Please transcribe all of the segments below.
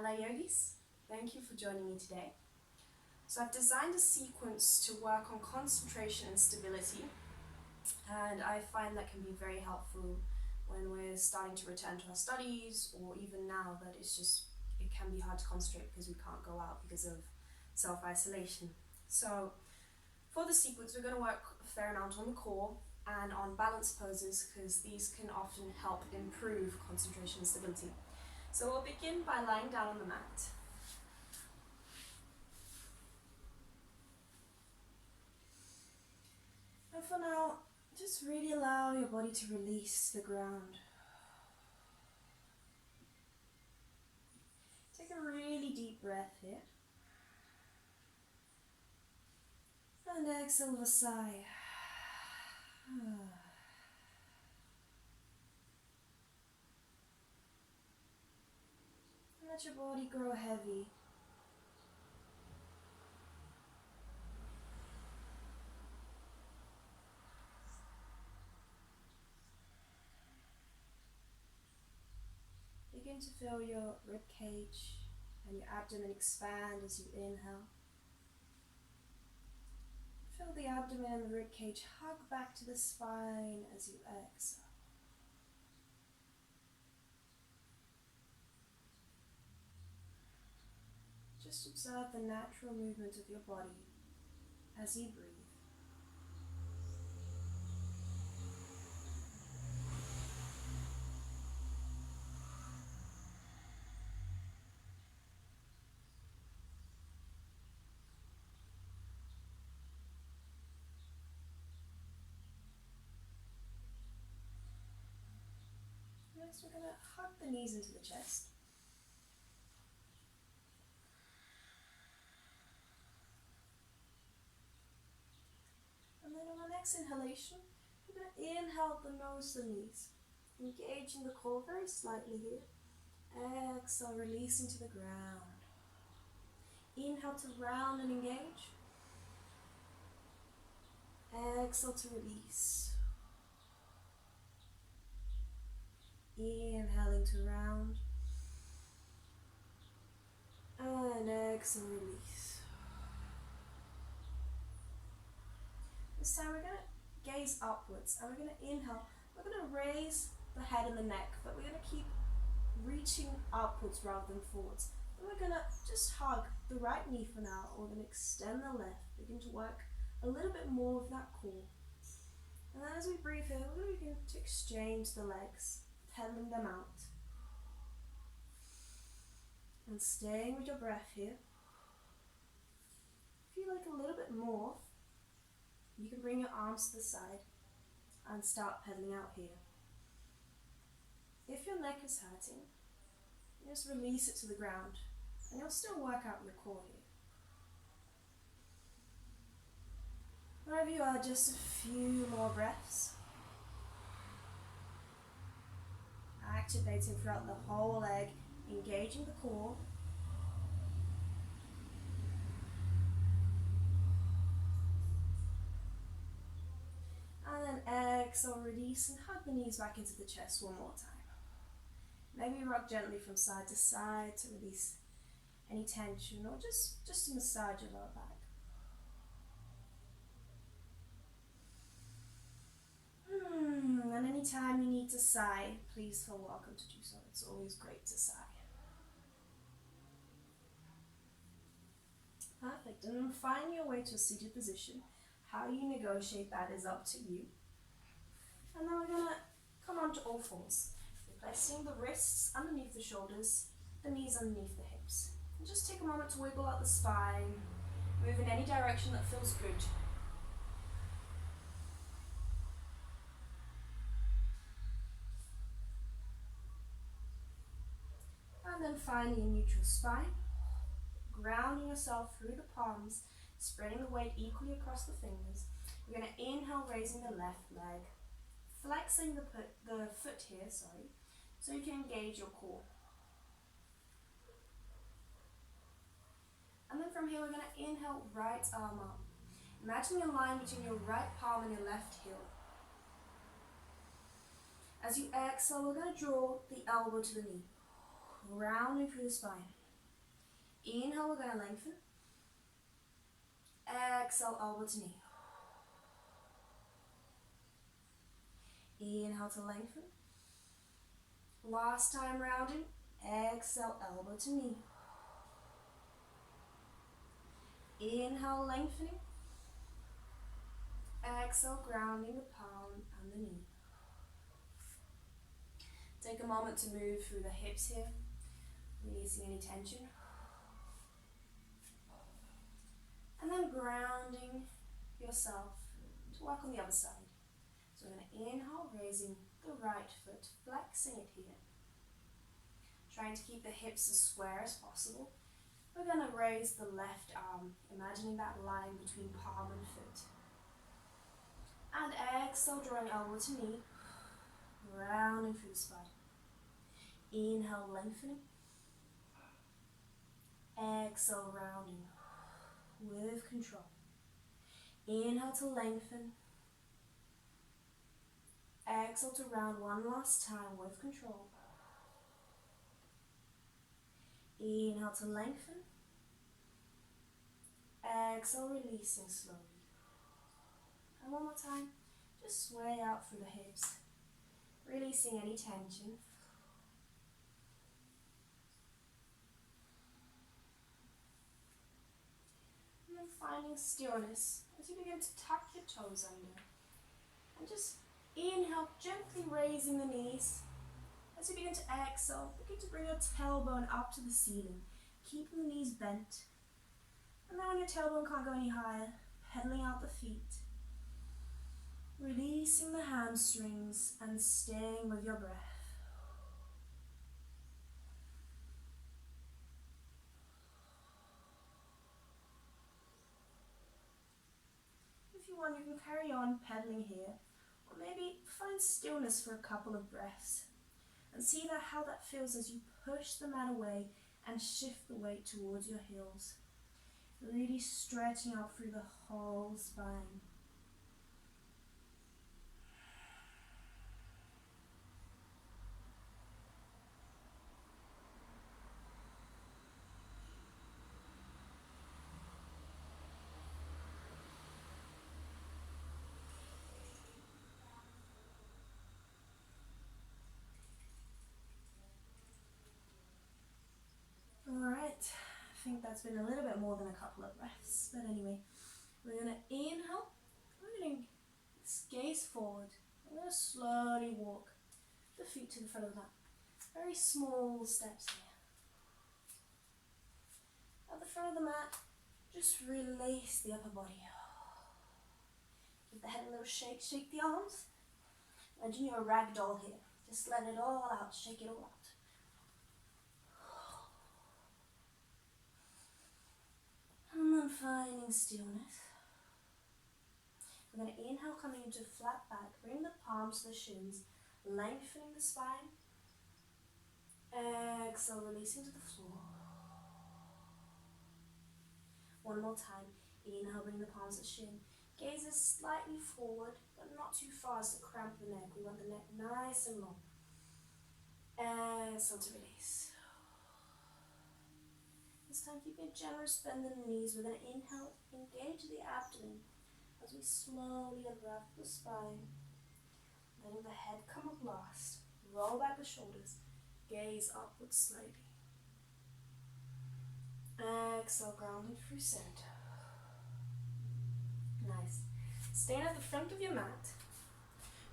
Hello yogis, thank you for joining me today. So I've designed a sequence to work on concentration and stability, and I find that can be very helpful when we're starting to return to our studies, or even now that it can be hard to concentrate because we can't go out because of self-isolation. So for the sequence, we're going to work a fair amount on the core and on balance poses because these can often help improve concentration and stability. So we'll begin by lying down on the mat. And for now, just really allow your body to release the ground. Take a really deep breath here. And exhale with a sigh. And let your body grow heavy. Begin to feel your rib cage and your abdomen expand as you inhale. Feel the abdomen and the rib cage hug back to the spine as you exhale. Just observe the natural movement of your body as you breathe. Next, we're going to hug the knees into the chest. And then on the next inhalation, we're going to inhale the nose to the knees, engaging the core very slightly here. Exhale, releasing to the ground. Inhale to round and engage. Exhale to release. Inhaling to round. And exhale, release. This time we're going to gaze upwards and we're going to inhale. We're going to raise the head and the neck, but we're going to keep reaching upwards rather than forwards. And we're going to just hug the right knee for now, or then extend the left. Begin to work a little bit more of that core. And then as we breathe here, we're going to begin to exchange the legs, pedaling them out. And staying with your breath here. If you like a little bit more, you can bring your arms to the side and start pedaling out here. If your neck is hurting, just release it to the ground and you'll still work out your core here. Wherever you are, just a few more breaths. Activating throughout the whole leg, engaging the core. And then exhale, release and hug the knees back into the chest one more time. Maybe rock gently from side to side to release any tension, or just to massage your lower back. And anytime you need to sigh, please feel welcome to do so. It's always great to sigh. Perfect. And then find your way to a seated position. How you negotiate that is up to you. And then we're going to come onto all fours. We're placing the wrists underneath the shoulders, the knees underneath the hips. And just take a moment to wiggle out the spine. Move in any direction that feels good. And then finding a neutral spine. Grounding yourself through the palms, spreading the weight equally across the fingers. You're going to inhale, raising the left leg, flexing the foot here, so you can engage your core. And then from here, we're going to inhale, right arm up. Imagine a line between your right palm and your left heel. As you exhale, we're going to draw the elbow to the knee, rounding through the spine. Inhale, we're going to lengthen. Exhale, elbow to knee. Inhale to lengthen. Last time rounding. Exhale, elbow to knee. Inhale, lengthening. Exhale, grounding the palm and the knee. Take a moment to move through the hips here, releasing any tension. And then grounding yourself to work on the other side. So we're going to inhale, raising the right foot, flexing it here. Trying to keep the hips as square as possible. We're going to raise the left arm, imagining that line between palm and foot. And exhale, drawing elbow to knee, rounding through the spine. Inhale, lengthening. Exhale, rounding with control. Inhale to lengthen. Exhale to round one last time with control. Inhale to lengthen. Exhale, releasing slowly. And one more time, just sway out through the hips, releasing any tension. And then finding stillness as you begin to tuck your toes under. And just inhale, gently raising the knees. As you begin to exhale, begin to bring your tailbone up to the ceiling, keeping the knees bent. And then when your tailbone can't go any higher, pedaling out the feet. Releasing the hamstrings and staying with your breath. If you want, you can carry on pedaling here, or maybe find stillness for a couple of breaths. And see how that feels as you push the mat away and shift the weight towards your heels. Really stretching out through the whole spine. Alright, I think that's been a little bit more than a couple of breaths, but anyway, we're going to inhale, we're going to gaze forward, we're going to slowly walk the feet to the front of the mat, very small steps here. At the front of the mat, just release the upper body, give the head a little shake, shake the arms, imagine you're a rag doll here, just let it all out, shake it all out. And then finding stillness. We're going to inhale, coming into flat back. Bring the palms to the shins, lengthening the spine. Exhale, releasing to the floor. One more time. Inhale, bring the palms to the shin. Gaze is slightly forward, but not too far as to cramp the neck. We want the neck nice and long. Exhale to release. This time, keep a generous bend in the knees. We're going to inhale, engage the abdomen as we slowly unwrap the spine. Letting the head come up last. Roll back the shoulders. Gaze upwards slightly. Exhale, grounding through center. Nice. Staying at the front of your mat.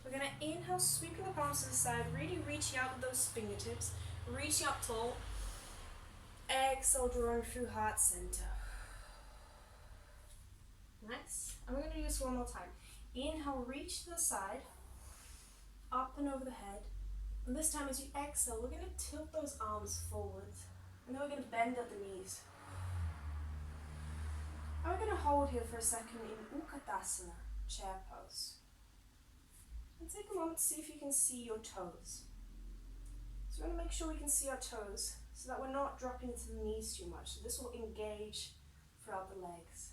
We're going to inhale, sweeping the palms to the side, really reaching out with those fingertips, reaching up tall. Exhale, drawing through heart center. Nice. And we're going to do this one more time. Inhale, reach to the side, up and over the head. And this time as you exhale, we're going to tilt those arms forwards. And then we're going to bend at the knees. And we're going to hold here for a second in Utkatasana, chair pose. And take a moment to see if you can see your toes. So we're going to make sure we can see our toes so that we're not dropping into the knees too much. So this will engage throughout the legs.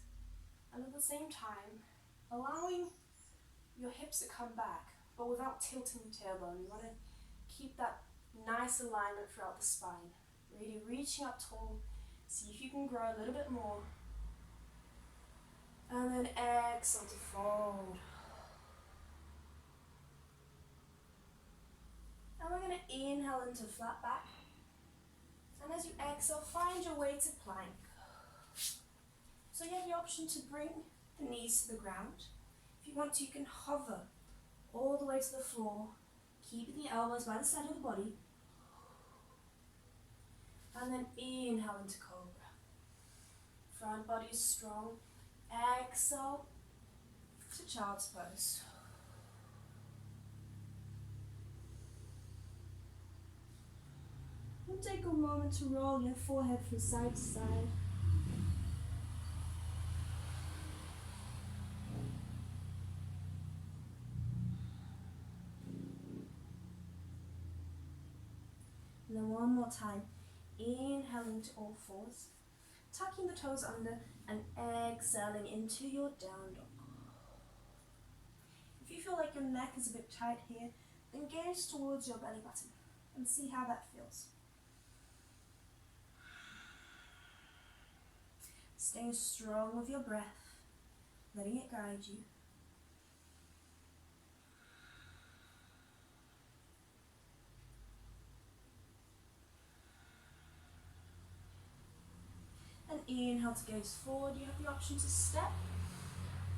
And at the same time, allowing your hips to come back, but without tilting the tailbone. You want to keep that nice alignment throughout the spine. Really reaching up tall, See if you can grow a little bit more. And then exhale to fold. And we're going to inhale into flat back. And as you exhale, find your way to plank. So you have the option to bring the knees to the ground. If you want to, you can hover all the way to the floor, keeping the elbows by the side of the body. And then inhale into cobra. Front body is strong. Exhale to child's pose. And take a moment to roll your forehead from side to side. And then one more time, inhaling to all fours, tucking the toes under and exhaling into your down dog. If you feel like your neck is a bit tight here, then gaze towards your belly button and see how that feels. Staying strong with your breath, letting it guide you. And inhale to gaze forward. You have the option to step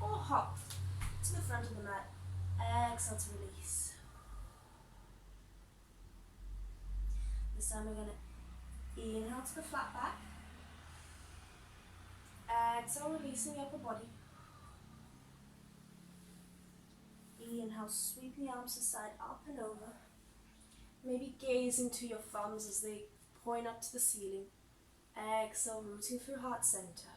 or hop to the front of the mat. Exhale to release. This time we're going to inhale to the flat back. Exhale, releasing the upper body. Inhale, sweep the arms aside, up and over. Maybe gaze into your thumbs as they point up to the ceiling. Exhale, rooting through heart center.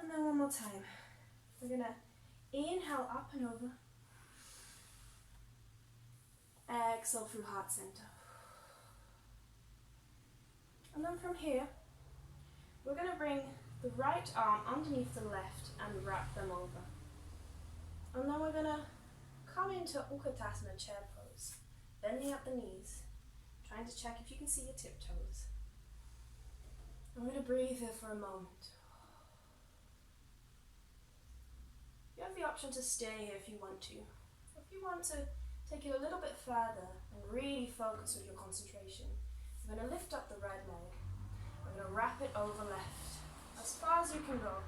And then one more time. We're going to inhale up and over. Exhale through heart center. And then from here, we're going to bring the right arm underneath the left and wrap them over. And then we're going to come into Utkatasana chair pose, bending at the knees, trying to check if you can see your tiptoes. I'm going to breathe here for a moment. You have the option to stay here if you want to. If you want to take it a little bit further and really focus with your concentration, you're going to lift up the right leg. We're going to wrap it over left, as far as you can go.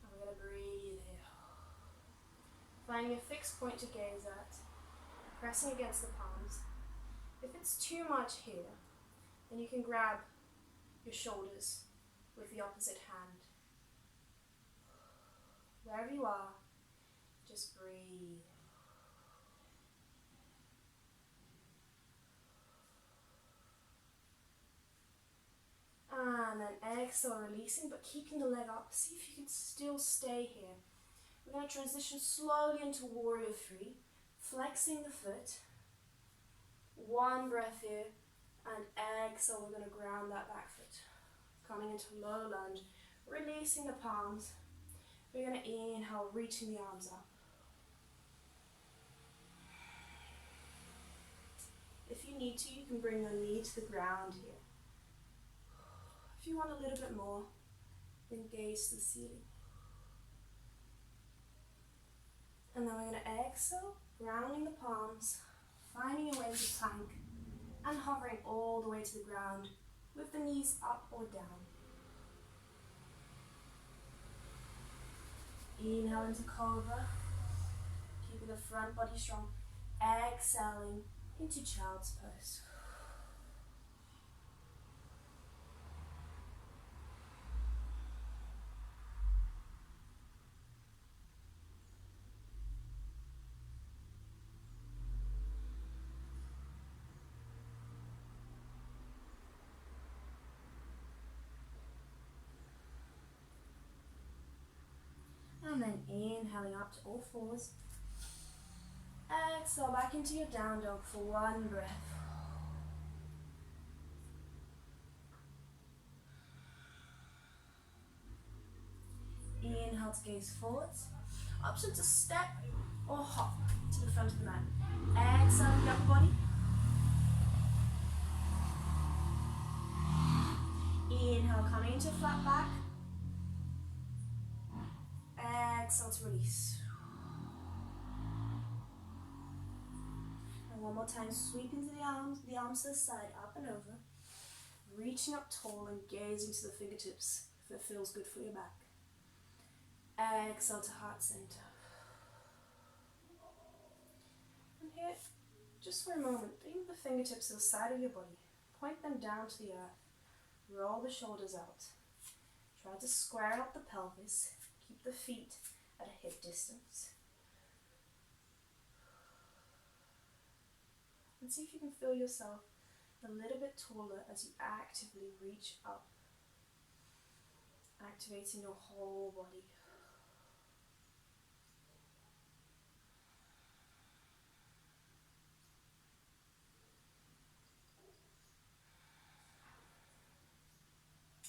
And we're going to breathe here. Finding a fixed point to gaze at, pressing against the palms. If it's too much here, then you can grab your shoulders with the opposite hand. Wherever you are, just breathe. And then exhale, releasing, but keeping the leg up. See if you can still stay here. We're going to transition slowly into Warrior 3, flexing the foot. One breath here, and exhale, we're going to ground that back foot. Coming into low lunge, releasing the palms. We're going to inhale, reaching the arms up. If you need to, you can bring your knee to the ground here. If you want a little bit more, then gaze to the ceiling. And then we're going to exhale, grounding the palms, finding your way to plank, and hovering all the way to the ground with the knees up or down. Inhale into Cobra, keeping the front body strong. Exhaling into Child's Pose. And then inhaling up to all fours. Exhale back into your down dog for one breath. Inhale to gaze forwards. Option to step or hop to the front of the mat. Exhale the upper body. coming into flat back. Exhale to release. And one more time, sweep into the arms to the side, up and over. Reaching up tall and gazing to the fingertips if it feels good for your back. Exhale to heart center. And here, just for a moment, bring the fingertips to the side of your body. Point them down to the earth. Roll the shoulders out. Try to square out the pelvis. Keep the feet at a hip distance. And see if you can feel yourself a little bit taller as you actively reach up, activating your whole body.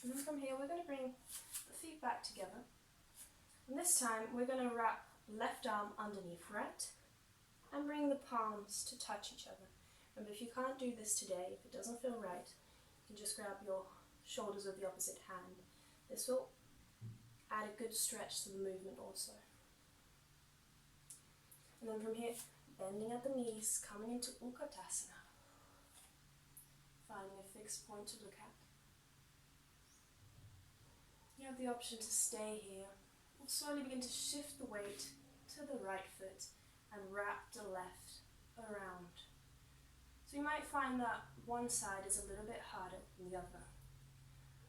And then from here we're going to bring the feet back together. And this time we're going to wrap left arm underneath right and bring the palms to touch each other. Remember, if you can't do this today, if it doesn't feel right, you can just grab your shoulders with the opposite hand. This will add a good stretch to the movement also. And then from here, bending at the knees, coming into Utkatasana. Finding a fixed point to look at. You have the option to stay here, or slowly begin to shift the weight to the right foot and wrap the left around. So you might find that one side is a little bit harder than the other.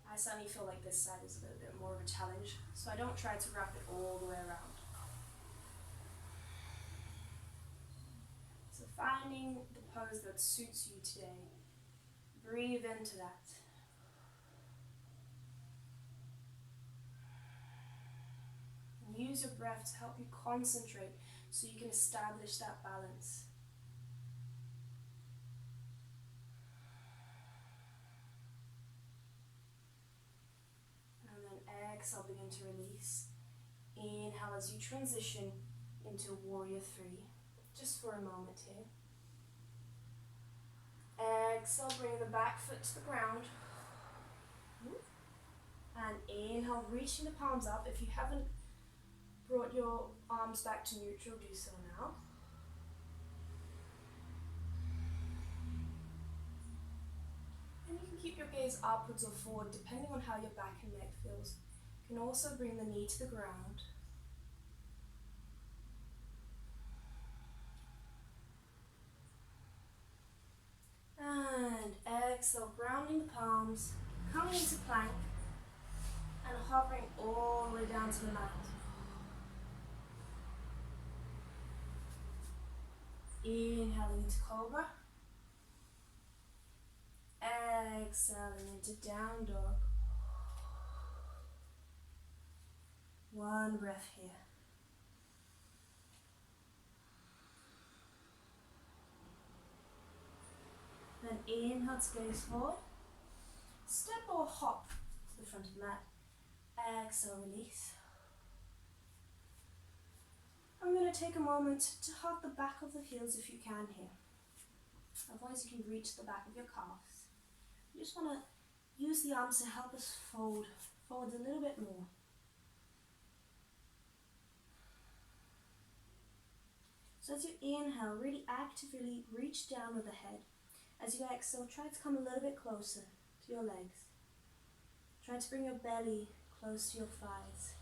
I certainly feel like this side is a little bit more of a challenge, so I don't try to wrap it all the way around. So finding the pose that suits you today, breathe into that. And use your breath to help you concentrate so you can establish that balance. Exhale, begin to release. Inhale as you transition into Warrior 3, just for a moment here. Exhale, bring the back foot to the ground. And inhale, reaching the palms up. If you haven't brought your arms back to neutral, do so now. And you can keep your gaze upwards or forward depending on how your back and neck feels. You can also bring the knee to the ground. And exhale, grounding the palms, coming into plank, and hovering all the way down to the mat. Inhaling into Cobra. Exhaling into Down Dog. One breath here. Then inhale to gaze forward. Step or hop to the front of the mat. Exhale, release. I'm going to take a moment to hug the back of the heels if you can here. Otherwise you can reach the back of your calves. You just want to use the arms to help us fold forward a little bit more. So as you inhale, really actively reach down with the head. As you exhale, try to come a little bit closer to your legs. Try to bring your belly close to your thighs.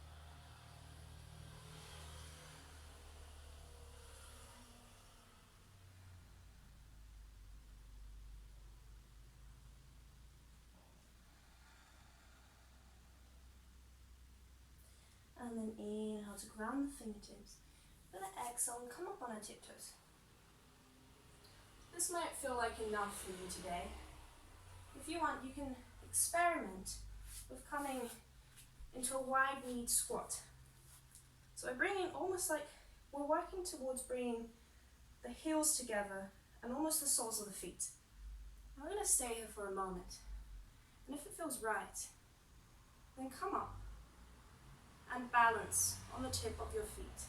And then inhale to ground the fingertips. With an exhale, and come up on our tiptoes. This might feel like enough for you today. If you want, you can experiment with coming into a wide kneed squat. So we're bringing almost like we're working towards bringing the heels together and almost the soles of the feet. I'm going to stay here for a moment. And if it feels right, then come up and balance on the tip of your feet.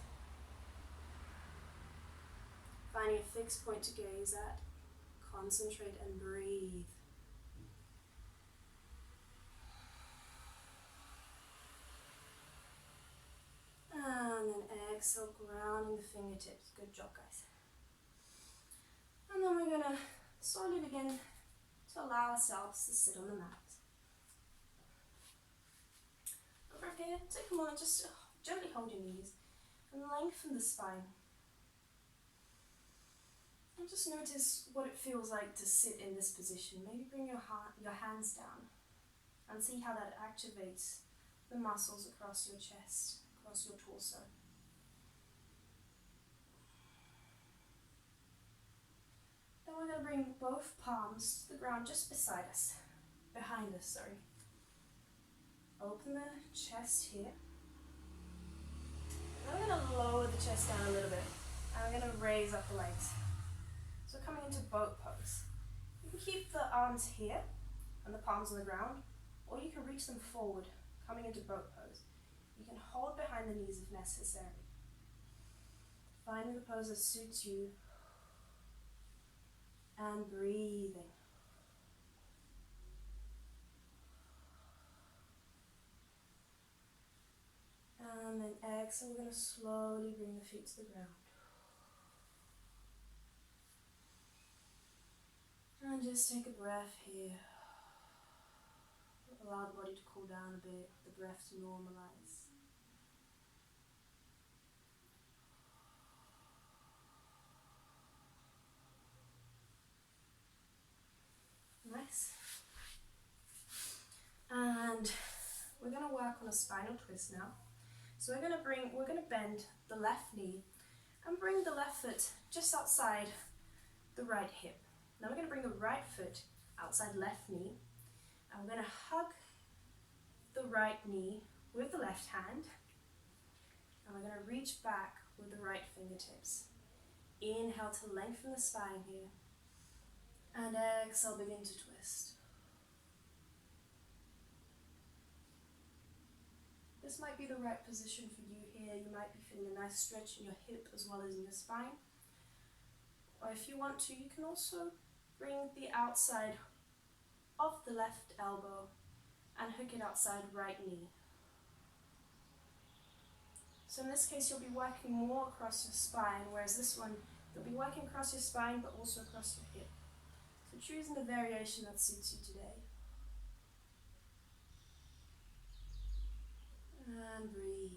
Finding a fixed point to gaze at, concentrate and breathe. exhale, grounding the fingertips. Good job, guys. And then we're gonna slowly begin to allow ourselves to sit on the mat. And from here, take a moment just to gently hold your knees and lengthen the spine. And just notice what it feels like to sit in this position. Maybe bring your hands down and see how that activates the muscles across your chest, across your torso. Then we're going to bring both palms to the ground just beside us, behind us, sorry. Open the chest here. Then we're going to lower the chest down a little bit, and we're going to raise up the legs. So coming into boat pose. You can keep the arms here and the palms on the ground, or you can reach them forward, coming into boat pose. You can hold behind the knees if necessary. Finding the pose that suits you and breathing. And then exhale, we're going to slowly bring the feet to the ground. And just take a breath here. Allow the body to cool down a bit, the breath to normalize. Nice. And we're going to work on a spinal twist now. So we're going to bend the left knee and bring the left foot just outside the right hip. Now we're going to bring the right foot outside left knee, and we're going to hug the right knee with the left hand, and we're going to reach back with the right fingertips. Inhale to lengthen the spine here, and exhale, begin to twist. This might be the right position for you here. You might be feeling a nice stretch in your hip as well as in your spine. Or if you want to, you can also bring the outside of the left elbow and hook it outside right knee. So in this case, you'll be working more across your spine, whereas this one, you'll be working across your spine but also across your hip. So choosing the variation that suits you today. And breathe.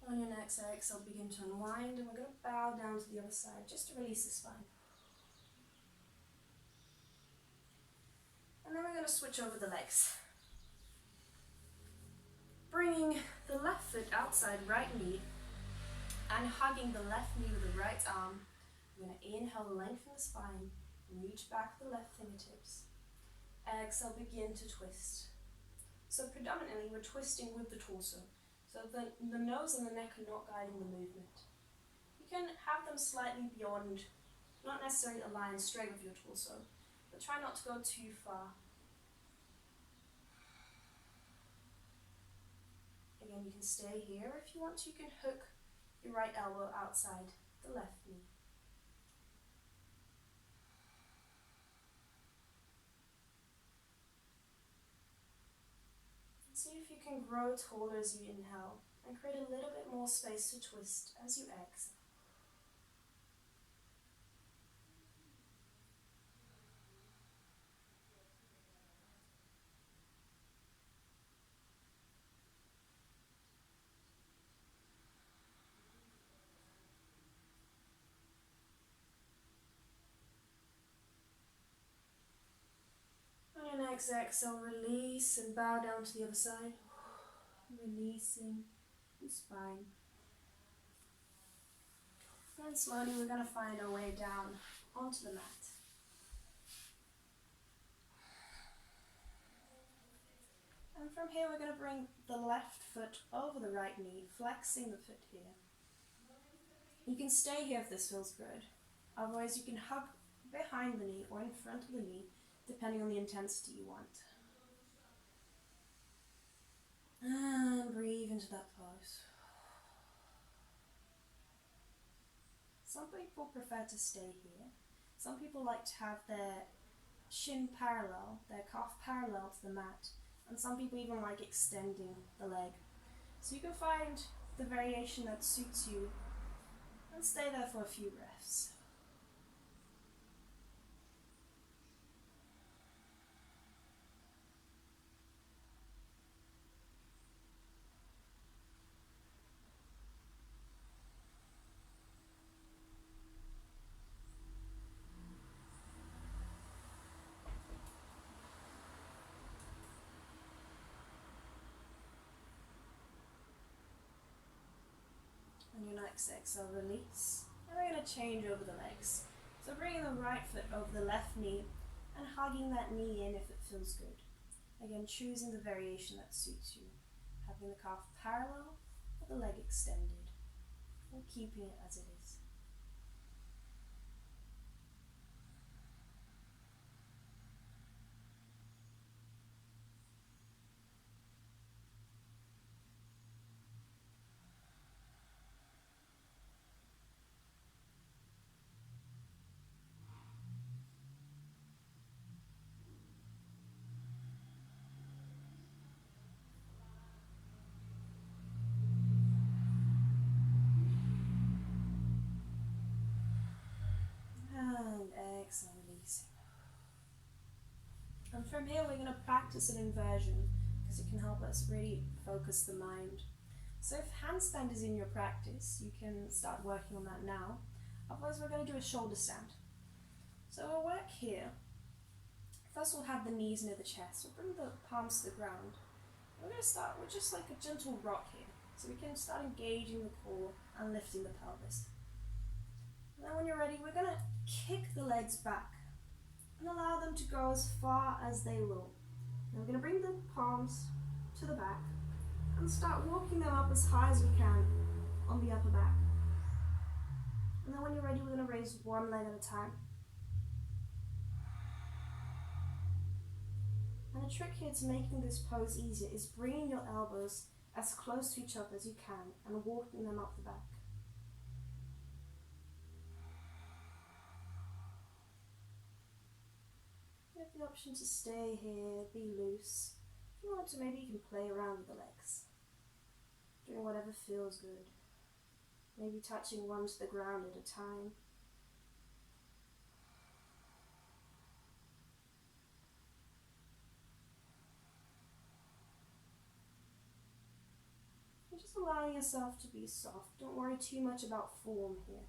On your next exhale, begin to unwind, and we're going to bow down to the other side just to release the spine. And then we're going to switch over the legs. Bringing the left foot outside right knee and hugging the left knee with the right arm. We're going to inhale, lengthen the spine, reach back the left fingertips. Exhale, begin to twist. So predominantly we're twisting with the torso. So the nose and the neck are not guiding the movement. You can have them slightly beyond, not necessarily aligned straight with your torso, but try not to go too far. Again, you can stay here. If you want to, you can hook your right elbow outside the left knee. See if you can grow taller as you inhale and create a little bit more space to twist as you exhale. On your next exhale, release and bow down to the other side. Releasing the spine. And slowly we're going to find our way down onto the mat. And from here we're going to bring the left foot over the right knee, flexing the foot here. You can stay here if this feels good. Otherwise you can hug behind the knee or in front of the knee, depending on the intensity you want. And breathe into that pose. Some people prefer to stay here. Some people like to have their shin parallel, their calf parallel to the mat, and some people even like extending the leg. So you can find the variation that suits you and stay there for a few breaths. On your next exhale, release. And we're going to change over the legs. So bringing the right foot over the left knee and hugging that knee in if it feels good. Again, choosing the variation that suits you. Having the calf parallel or the leg extended, or keeping it as it is. And exhale, releasing. And from here we're going to practice an inversion because it can help us really focus the mind. So if handstand is in your practice, you can start working on that now. Otherwise we're going to do a shoulder stand. So we'll work here. First we'll have the knees near the chest. We'll bring the palms to the ground. We're going to start with just like a gentle rock here. So we can start engaging the core and lifting the pelvis. Now when you're ready, we're going to kick the legs back and allow them to go as far as they will. Now we're going to bring the palms to the back and start walking them up as high as we can on the upper back. And then when you're ready, we're going to raise one leg at a time. And the trick here to making this pose easier is bringing your elbows as close to each other as you can and walking them up the back. You have the option to stay here, be loose. If you want to, maybe you can play around with the legs, doing whatever feels good. Maybe touching one to the ground at a time. And just allowing yourself to be soft. Don't worry too much about form here.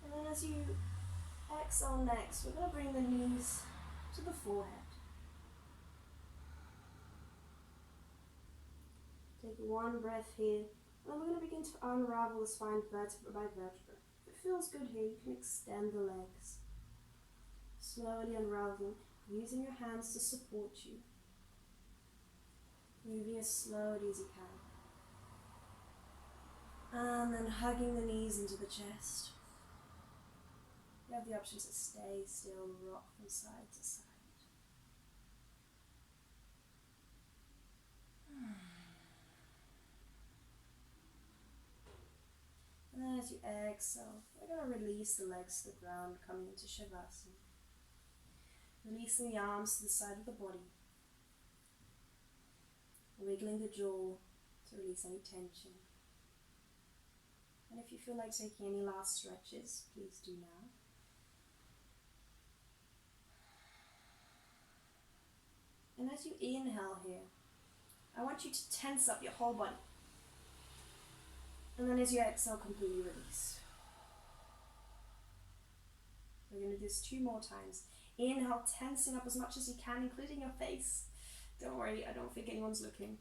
And then as you exhale next, we're going to bring the knees to the forehead. Take one breath here, and then we're going to begin to unravel the spine vertebra by vertebra. If it feels good here, you can extend the legs. Slowly unraveling, using your hands to support you. Moving as slowly as you can. And then hugging the knees into the chest. You have the option to stay still, rock from side to side. And then as you exhale, we're going to release the legs to the ground, coming into Shavasana. Releasing the arms to the side of the body. Wiggling the jaw to release any tension. And if you feel like taking any last stretches, please do now. And as you inhale here, I want you to tense up your whole body. And then as you exhale, completely release. We're going to do this 2 more times. Inhale, tensing up as much as you can, including your face. Don't worry, I don't think anyone's looking.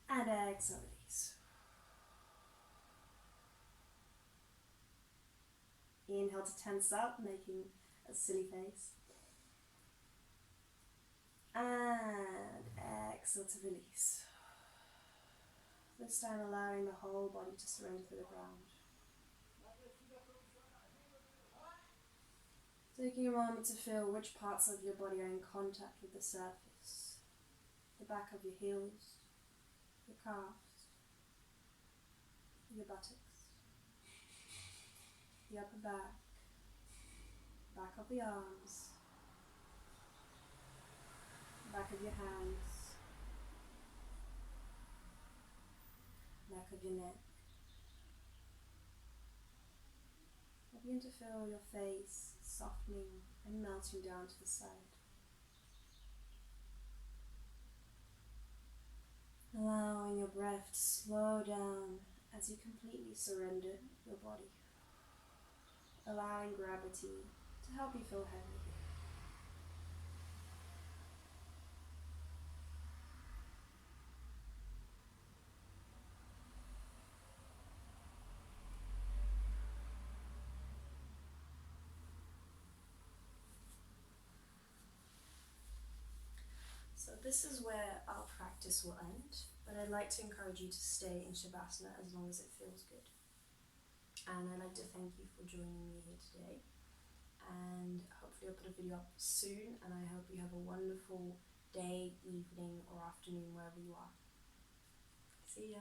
And exhale, release. Inhale to tense up, making a silly face. And exhale to release. This time allowing the whole body to surrender to the ground. Taking a moment to feel which parts of your body are in contact with the surface. The back of your heels, your calves, your buttocks, the upper back, back of the arms, back of your hands, back of your neck. Begin to feel your face softening and melting down to the side. Allowing your breath to slow down as you completely surrender your body. Allowing gravity to help you feel heavy. So this is where our practice will end, but I'd like to encourage you to stay in Shavasana as long as it feels good. And I'd like to thank you for joining me here today. And hopefully I'll put a video up soon, and I hope you have a wonderful day, evening or afternoon wherever you are. See ya.